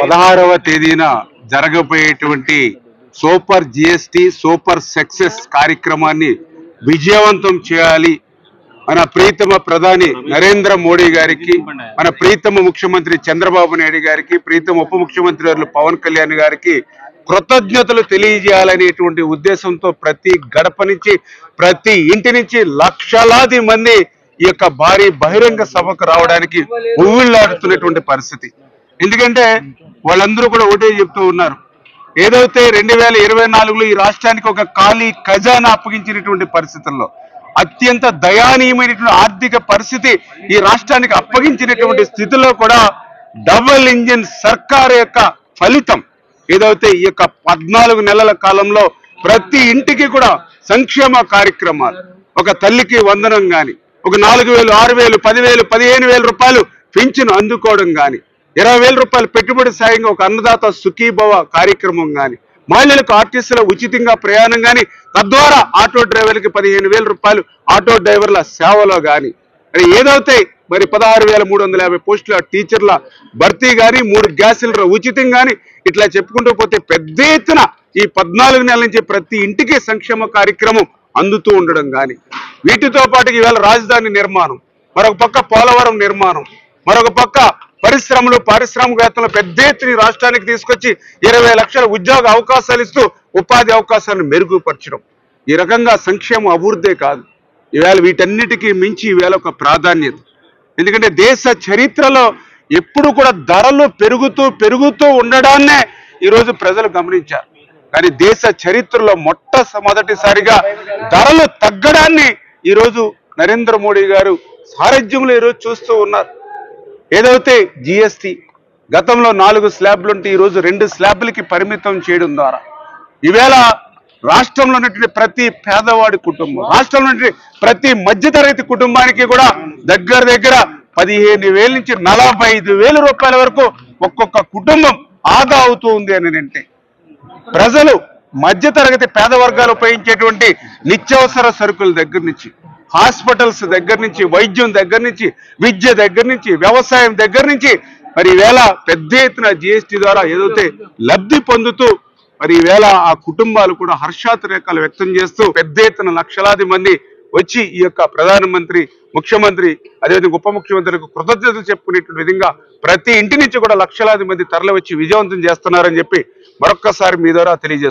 16వ తేదీన జరగబోయేటువంటి super GST super success కార్యక్రమాన్ని విజయవంతం చేయాలి మన ప్రీతమ ప్రధాని నరేంద్ర మోడీ గారికి, మన ప్రీతమ ముఖ్యమంత్రి చంద్రబాబు నాయుడు గారికి, ప్రీతమ ఉప ముఖ్యమంత్రి వర్యులు పవన్ కళ్యాణ్ గారికి కృతజ్ఞతలు తెలియజేయాలనేటువంటి ఉద్దేశంతో ప్రతి గడప నుంచి ప్రతి ఇంటి నుంచి లక్షలాది మంది ఈ యొక్క భారీ బహిరంగ సభకు రావడానికి ఉవ్విళ్లాడుతున్నటువంటి పరిస్థితి. ఎందుకంటే వాళ్ళందరూ కూడా ఒకటే చెప్తూ ఉన్నారు, ఏదైతే 2024లో ఈ రాష్ట్రానికి ఒక ఖాళీ ఖజానా అప్పగించినటువంటి పరిస్థితుల్లో అత్యంత దయానీయమైనటువంటి ఆర్థిక పరిస్థితి ఈ రాష్ట్రానికి అప్పగించినటువంటి స్థితిలో కూడా డబుల్ ఇంజిన్ సర్కార్ యొక్క ఫలితం ఏదైతే ఈ యొక్క 14 నెలల కాలంలో ప్రతి ఇంటికి కూడా సంక్షేమ కార్యక్రమాలు, ఒక తల్లికి వందనం గాని, ఒక 4,000, 6,000, 10,000, 15,000 రూపాయలు పింఛను అందుకోవడం గాని, 20,000 రూపాయలు పెట్టుబడి సాయంగా ఒక అన్నదాత సుఖీభవ కార్యక్రమం గాని, మహిళలకు ఆర్టీసీల ఉచితంగా ప్రయాణం గాని, తద్వారా ఆటో డ్రైవర్లకి 15,000 రూపాయలు ఆటో డ్రైవర్ల సేవలో గాని, మరి ఏదైతే మరి 16,350 పోస్టుల టీచర్ల భర్తీ గాని, 3 గ్యాస్ సిలిండర్ ఉచితం గాని, ఇట్లా చెప్పుకుంటూ పోతే పెద్ద ఎత్తున ఈ 14 నెలల నుంచి ప్రతి ఇంటికి సంక్షేమ కార్యక్రమం అందుతూ ఉండడం గాని, వీటితో పాటు ఈవేళ రాజధాని నిర్మాణం, మరొక పక్క పోలవరం నిర్మాణం, మరొక పక్క పరిశ్రమలు పారిశ్రామికవేత్తలు పెద్ద ఎత్తున రాష్ట్రానికి తీసుకొచ్చి 20 లక్షల ఉద్యోగ అవకాశాలు ఇస్తూ ఉపాధి అవకాశాలను మెరుగుపరచడం, ఈ రకంగా సంక్షేమ అభివృద్ధే కాదు, ఈవేళ వీటన్నిటికీ మించి ఈవేళ ఒక ప్రాధాన్యత. ఎందుకంటే దేశ చరిత్రలో ఎప్పుడు కూడా ధరలు పెరుగుతూ ఉండడాన్నే ఈరోజు ప్రజలు గమనించారు. కానీ దేశ చరిత్రలో మొట్టమొదటిసారిగా ధరలు తగ్గడాన్ని ఈరోజు నరేంద్ర మోడీ గారు సారథ్యంలో ఈరోజు చూస్తూ ఉన్నారు. ఏదైతే జిఎస్టి గతంలో 4 స్లాబ్లుంటే ఈరోజు 2 స్లాబ్లకి పరిమితం చేయడం ద్వారా ఈవేళ రాష్ట్రంలో ఉన్నటువంటి ప్రతి పేదవాడి కుటుంబం, రాష్ట్రంలో ఉన్నటువంటి ప్రతి మధ్యతరగతి కుటుంబానికి కూడా దగ్గర 15,000 నుంచి 45,000 రూపాయల వరకు ఒక్కొక్క కుటుంబం ఆదా అవుతూ ఉంది అని అంటే ప్రజలు మధ్యతరగతి పేద వర్గాలు ఉపయోగించేటువంటి నిత్యావసర సరుకుల దగ్గర నుంచి, హాస్పిటల్స్ దగ్గర నుంచి, వైద్యం దగ్గర నుంచి, విద్య దగ్గర నుంచి, వ్యవసాయం దగ్గర నుంచి మరి ఈవేళ పెద్ద ఎత్తున జిఎస్టి ద్వారా ఏదైతే లబ్ధి పొందుతూ మరి ఈవేళ ఆ కుటుంబాలు కూడా హర్షాతిరేకాలు వ్యక్తం చేస్తూ పెద్ద ఎత్తున లక్షలాది మంది వచ్చి ఈ యొక్క ప్రధానమంత్రి, ముఖ్యమంత్రి, అదేవిధంగా ఉప ముఖ్యమంత్రికి కృతజ్ఞతలు చెప్పుకునేటువంటి విధంగా ప్రతి ఇంటి నుంచి కూడా లక్షలాది మంది తరలి వచ్చి విజయవంతం చేస్తున్నారని చెప్పి మరొక్కసారి మీ ద్వారా తెలియజేసుకుంటున్నాను.